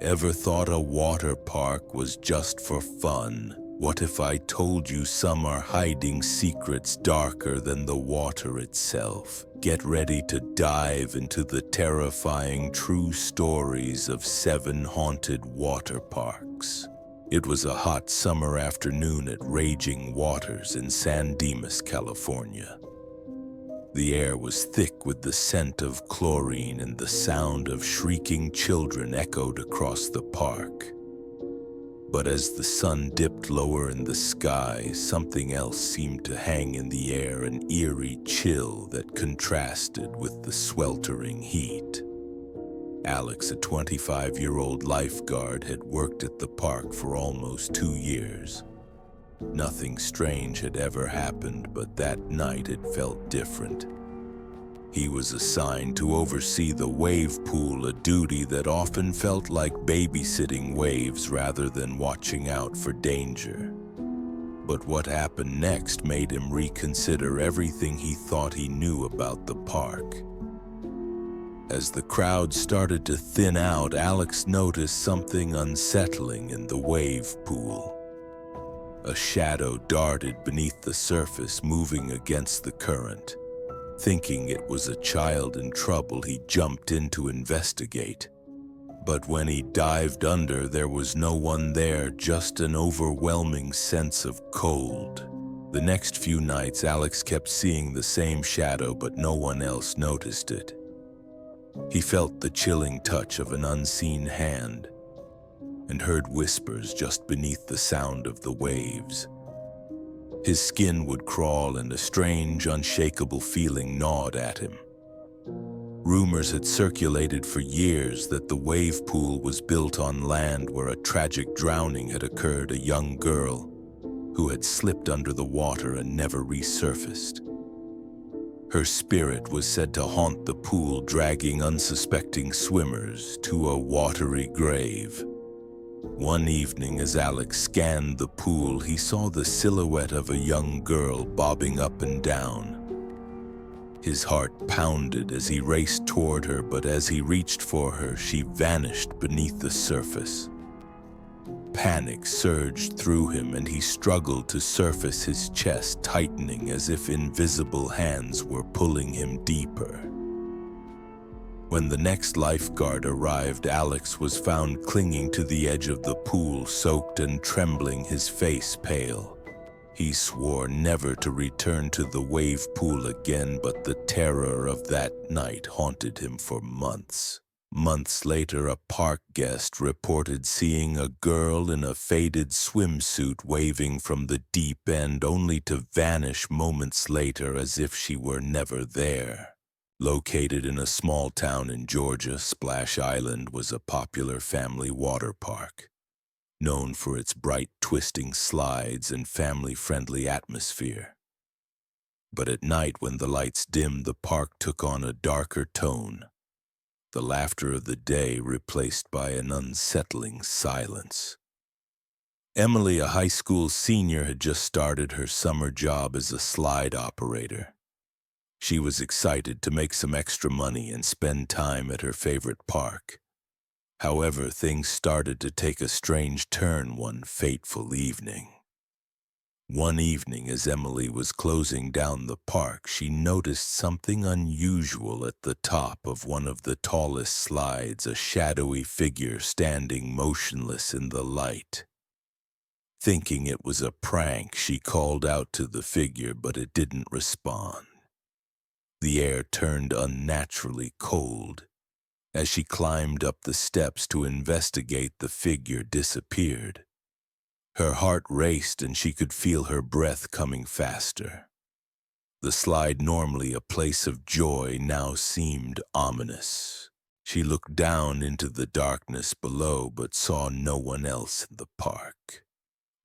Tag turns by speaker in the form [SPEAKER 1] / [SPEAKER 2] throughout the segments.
[SPEAKER 1] Ever thought a water park was just for fun? What if I told you some are hiding secrets darker than the water itself? Get ready to dive into the terrifying true stories of 7 haunted water parks. It was a hot summer afternoon at Raging Waters in San Dimas, California. The air was thick with the scent of chlorine, and the sound of shrieking children echoed across the park. But as the sun dipped lower in the sky, something else seemed to hang in the air, an eerie chill that contrasted with the sweltering heat. Alex, a 25-year-old lifeguard, had worked at the park for almost 2 years. Nothing strange had ever happened, but that night it felt different. He was assigned to oversee the wave pool, a duty that often felt like babysitting waves rather than watching out for danger. But what happened next made him reconsider everything he thought he knew about the park. As the crowd started to thin out, Alex noticed something unsettling in the wave pool. A shadow darted beneath the surface, moving against the current. Thinking it was a child in trouble, he jumped in to investigate. But when he dived under, there was no one there, just an overwhelming sense of cold. The next few nights, Alex kept seeing the same shadow, but no one else noticed it. He felt the chilling touch of an unseen hand and heard whispers just beneath the sound of the waves. His skin would crawl, and a strange, unshakable feeling gnawed at him. Rumors had circulated for years that the wave pool was built on land where a tragic drowning had occurred, a young girl who had slipped under the water and never resurfaced. Her spirit was said to haunt the pool, dragging unsuspecting swimmers to a watery grave. One evening, as Alex scanned the pool, he saw the silhouette of a young girl bobbing up and down. His heart pounded as he raced toward her, but as he reached for her, she vanished beneath the surface. Panic surged through him, and he struggled to surface, his chest tightening as if invisible hands were pulling him deeper. When the next lifeguard arrived, Alex was found clinging to the edge of the pool, soaked and trembling, his face pale. He swore never to return to the wave pool again, but the terror of that night haunted him for months. Months later, a park guest reported seeing a girl in a faded swimsuit waving from the deep end, only to vanish moments later as if she were never there. Located in a small town in Georgia, Splash Island was a popular family water park, known for its bright, twisting slides and family-friendly atmosphere. But at night, when the lights dimmed, the park took on a darker tone, the laughter of the day replaced by an unsettling silence. Emily, a high school senior, had just started her summer job as a slide operator. She was excited to make some extra money and spend time at her favorite park. However, things started to take a strange turn one fateful evening. One evening, as Emily was closing down the park, she noticed something unusual at the top of one of the tallest slides, a shadowy figure standing motionless in the light. Thinking it was a prank, she called out to the figure, but it didn't respond. The air turned unnaturally cold. As she climbed up the steps to investigate, the figure disappeared. Her heart raced, and she could feel her breath coming faster. The slide, normally a place of joy, now seemed ominous. She looked down into the darkness below, but saw no one else in the park.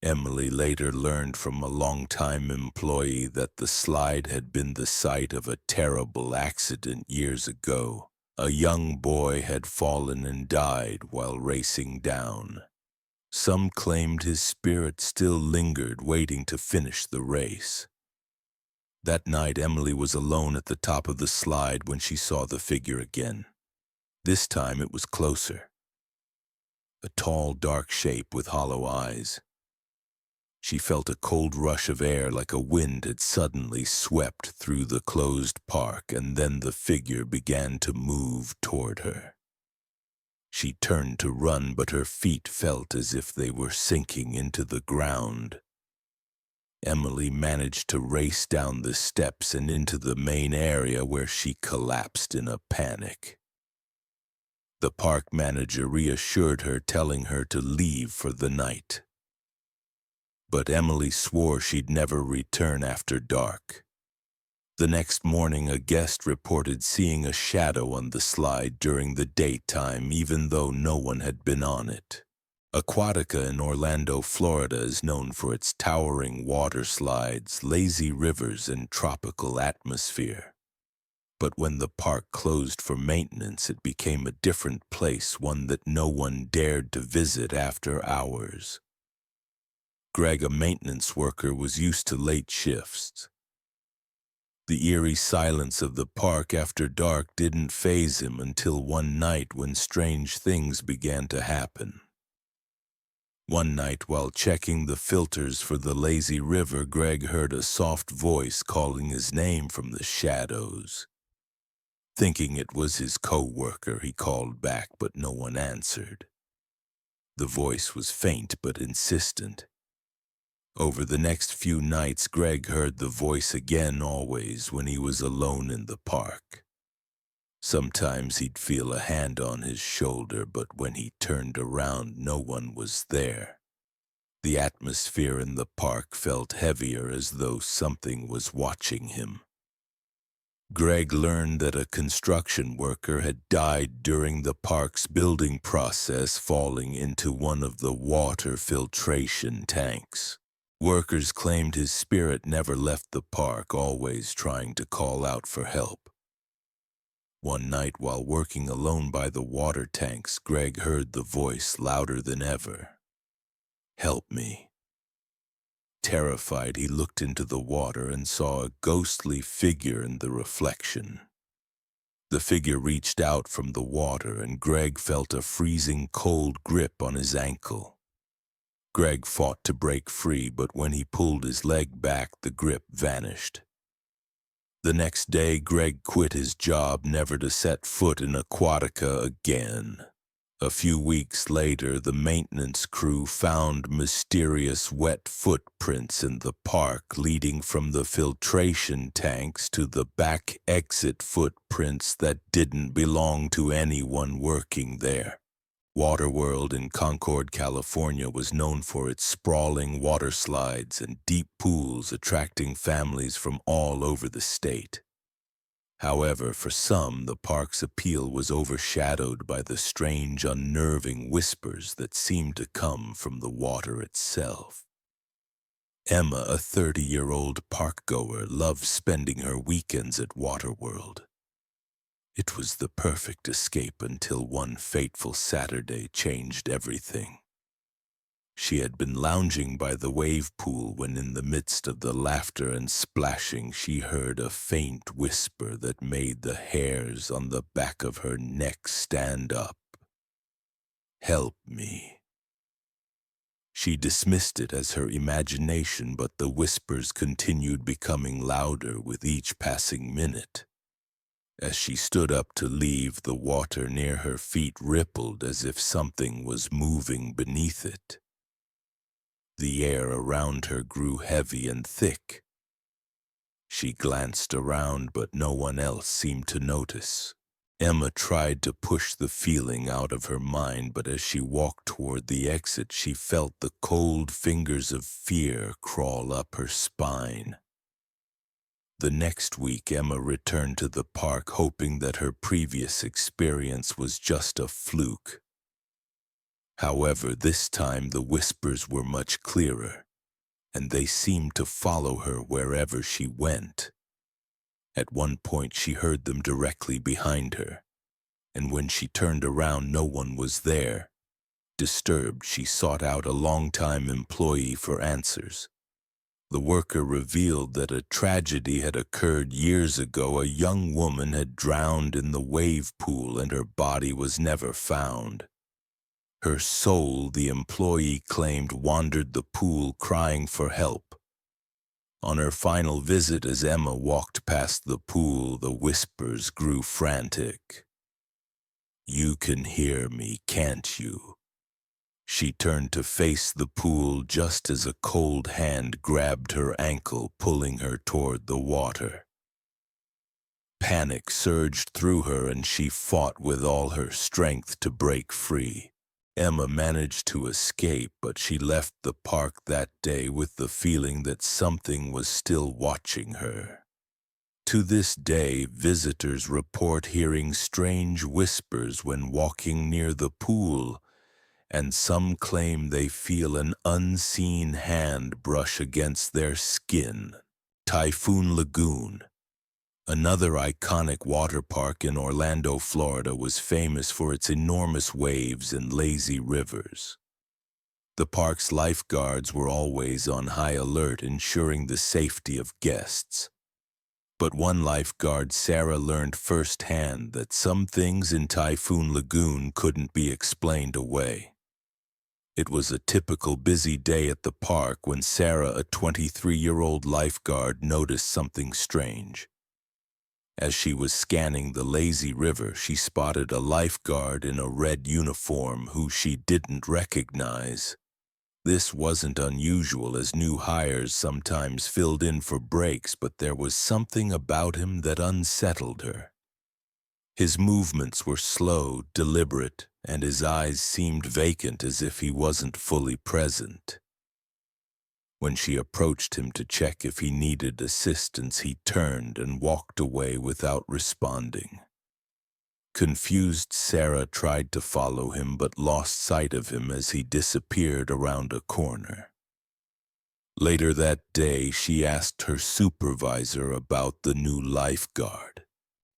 [SPEAKER 1] Emily later learned from a longtime employee that the slide had been the site of a terrible accident years ago. A young boy had fallen and died while racing down. Some claimed his spirit still lingered, waiting to finish the race. That night, Emily was alone at the top of the slide when she saw the figure again. This time it was closer. a tall, dark shape with hollow eyes. She felt a cold rush of air like a wind had suddenly swept through the closed park, and then the figure began to move toward her. She turned to run, but her feet felt as if they were sinking into the ground. Emily managed to race down the steps and into the main area, where she collapsed in a panic. The park manager reassured her, telling her to leave for the night. But Emily swore she'd never return after dark. The next morning, a guest reported seeing a shadow on the slide during the daytime, even though no one had been on it. Aquatica in Orlando, Florida is known for its towering water slides, lazy rivers, and tropical atmosphere. But when the park closed for maintenance, it became a different place, one that no one dared to visit after hours. Greg, a maintenance worker, was used to late shifts. The eerie silence of the park after dark didn't faze him until one night when strange things began to happen. One night, while checking the filters for the lazy river, Greg heard a soft voice calling his name from the shadows. Thinking it was his co-worker, he called back, but no one answered. The voice was faint but insistent. Over the next few nights, Greg heard the voice again, always when he was alone in the park. Sometimes he'd feel a hand on his shoulder, but when he turned around, no one was there. The atmosphere in the park felt heavier, as though something was watching him. Greg learned that a construction worker had died during the park's building process, falling into one of the water filtration tanks. Workers claimed his spirit never left the park, always trying to call out for help. One night, while working alone by the water tanks, Greg heard the voice louder than ever. "Help me." Terrified, he looked into the water and saw a ghostly figure in the reflection. The figure reached out from the water, and Greg felt a freezing cold grip on his ankle. Greg fought to break free, but when he pulled his leg back, the grip vanished. The next day, Greg quit his job, never to set foot in Aquatica again. A few weeks later, the maintenance crew found mysterious wet footprints in the park, leading from the filtration tanks to the back exit, footprints that didn't belong to anyone working there. Waterworld in Concord, California was known for its sprawling water slides and deep pools, attracting families from all over the state. However, for some, the park's appeal was overshadowed by the strange, unnerving whispers that seemed to come from the water itself. Emma, a 30-year-old park-goer, loved spending her weekends at Waterworld. It was the perfect escape until one fateful Saturday changed everything. She had been lounging by the wave pool when, in the midst of the laughter and splashing, she heard a faint whisper that made the hairs on the back of her neck stand up. "Help me." She dismissed it as her imagination, but the whispers continued becoming louder with each passing minute. As she stood up to leave, the water near her feet rippled as if something was moving beneath it. The air around her grew heavy and thick. She glanced around, but no one else seemed to notice. Emma tried to push the feeling out of her mind, but as she walked toward the exit, she felt the cold fingers of fear crawl up her spine. The next week, Emma returned to the park, hoping that her previous experience was just a fluke. However, this time the whispers were much clearer, and they seemed to follow her wherever she went. At one point, she heard them directly behind her, and when she turned around, no one was there. Disturbed, she sought out a longtime employee for answers. The worker revealed that a tragedy had occurred years ago. A young woman had drowned in the wave pool, and her body was never found. Her soul, the employee claimed, wandered the pool crying for help. On her final visit, as Emma walked past the pool, the whispers grew frantic. "You can hear me, can't you?" She turned to face the pool just as a cold hand grabbed her ankle, pulling her toward the water. Panic surged through her and she fought with all her strength to break free. Emma managed to escape, but she left the park that day with the feeling that something was still watching her. To this day, visitors report hearing strange whispers when walking near the pool, and some claim they feel an unseen hand brush against their skin. Typhoon Lagoon, another iconic water park in Orlando, Florida, was famous for its enormous waves and lazy rivers. The park's lifeguards were always on high alert, ensuring the safety of guests. But one lifeguard, Sarah, learned firsthand that some things in Typhoon Lagoon couldn't be explained away. It was a typical busy day at the park when Sarah, a 23-year-old lifeguard, noticed something strange. As she was scanning the lazy river, she spotted a lifeguard in a red uniform who she didn't recognize. This wasn't unusual, as new hires sometimes filled in for breaks, but there was something about him that unsettled her. His movements were slow, deliberate, and his eyes seemed vacant, as if he wasn't fully present. When she approached him to check if he needed assistance, he turned and walked away without responding. Confused, Sarah tried to follow him but lost sight of him as he disappeared around a corner. Later that day, she asked her supervisor about the new lifeguard.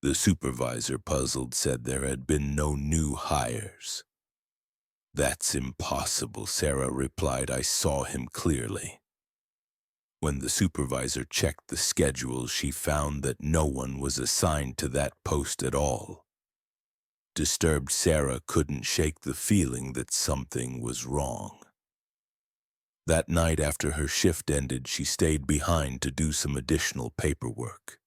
[SPEAKER 1] The supervisor, puzzled, said there had been no new hires. "That's impossible," Sarah replied. "I saw him clearly." When the supervisor checked the schedule, she found that no one was assigned to that post at all. Disturbed, Sarah couldn't shake the feeling that something was wrong. That night, after her shift ended, she stayed behind to do some additional paperwork.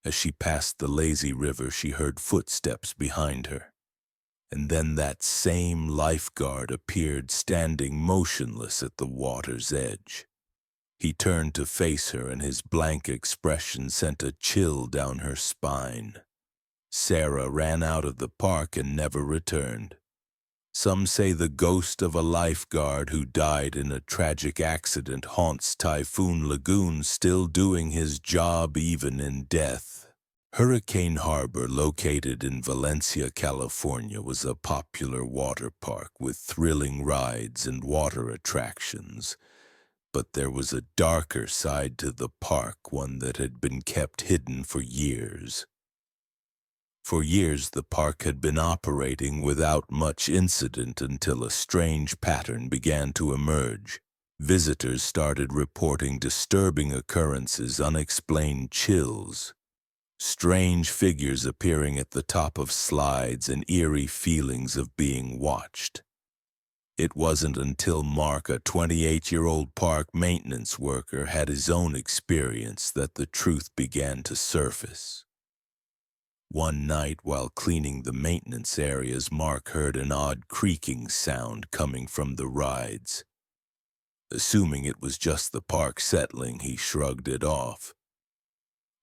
[SPEAKER 1] As she passed the lazy river, she heard footsteps behind her. And then that same lifeguard appeared, standing motionless at the water's edge. He turned to face her, and his blank expression sent a chill down her spine. Sarah ran out of the park and never returned. Some say the ghost of a lifeguard who died in a tragic accident haunts Typhoon Lagoon, still doing his job even in death. Hurricane Harbor, located in Valencia, California, was a popular water park with thrilling rides and water attractions. But there was a darker side to the park, one that had been kept hidden for years. For years, the park had been operating without much incident until a strange pattern began to emerge. Visitors started reporting disturbing occurrences, unexplained chills, strange figures appearing at the top of slides, and eerie feelings of being watched. It wasn't until Mark, a 28-year-old park maintenance worker, had his own experience that the truth began to surface. One night, while cleaning the maintenance areas, Mark heard an odd creaking sound coming from the rides. Assuming it was just the park settling, he shrugged it off.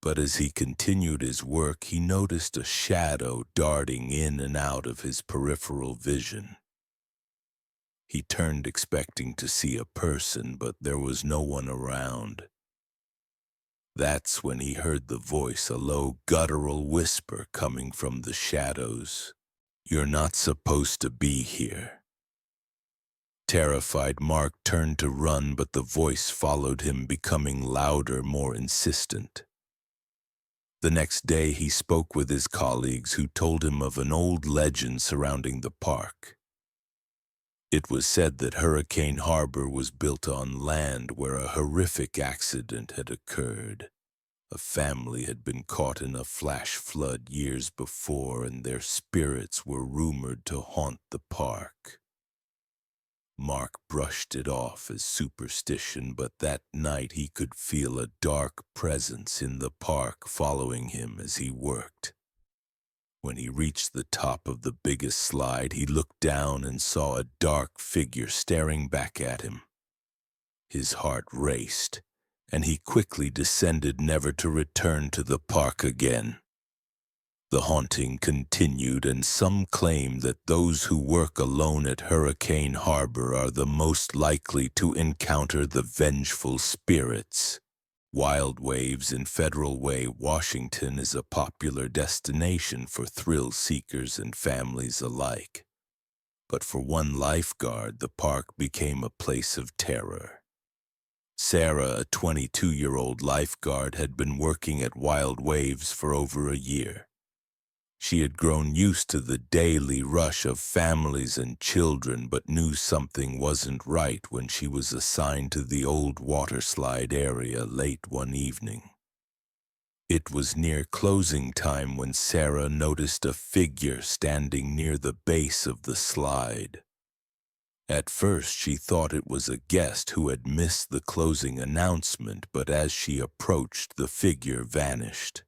[SPEAKER 1] But as he continued his work, he noticed a shadow darting in and out of his peripheral vision. He turned, expecting to see a person, but there was no one around. That's when he heard the voice, a low, guttural whisper coming from the shadows. "You're not supposed to be here." Terrified, Mark turned to run, but the voice followed him, becoming louder, more insistent. The next day, he spoke with his colleagues, who told him of an old legend surrounding the park. It was said that Hurricane Harbor was built on land where a horrific accident had occurred. A family had been caught in a flash flood years before, and their spirits were rumored to haunt the park. Mark brushed it off as superstition, but that night he could feel a dark presence in the park following him as he worked. When he reached the top of the biggest slide, he looked down and saw a dark figure staring back at him. His heart raced, and he quickly descended, never to return to the park again. The haunting continued, and some claim that those who work alone at Hurricane Harbor are the most likely to encounter the vengeful spirits. Wild Waves in Federal Way, Washington is a popular destination for thrill seekers and families alike. But for one lifeguard, the park became a place of terror. Sarah, a 22-year-old lifeguard, had been working at Wild Waves for over a year. She had grown used to the daily rush of families and children, but knew something wasn't right when she was assigned to the old waterslide area late one evening. It was near closing time when Sarah noticed a figure standing near the base of the slide. At first, she thought it was a guest who had missed the closing announcement, but as she approached, the figure vanished.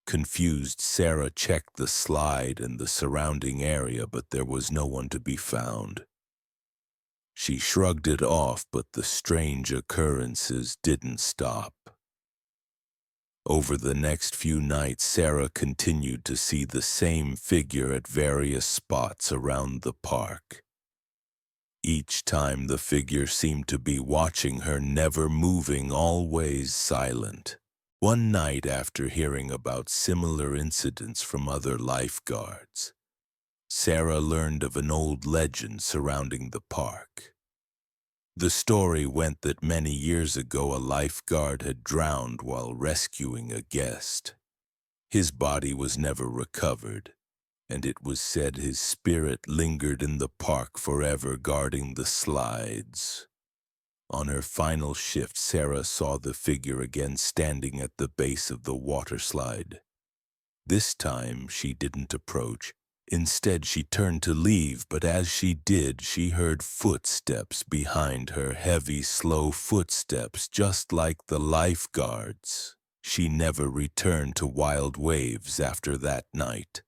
[SPEAKER 1] Confused, Sarah checked the slide and the surrounding area, but there was no one to be found. She shrugged it off, but the strange occurrences didn't stop. Over the next few nights, Sarah continued to see the same figure at various spots around the park. Each time the figure seemed to be watching her, never moving, always silent. One night, after hearing about similar incidents from other lifeguards, Sarah learned of an old legend surrounding the park. The story went that many years ago a lifeguard had drowned while rescuing a guest. His body was never recovered, and it was said his spirit lingered in the park forever, guarding the slides. On her final shift, Sarah saw the figure again standing at the base of the waterslide. This time, she didn't approach. Instead, she turned to leave, but as she did, she heard footsteps behind her, heavy, slow footsteps, just like the lifeguards. She never returned to Wild Waves after that night.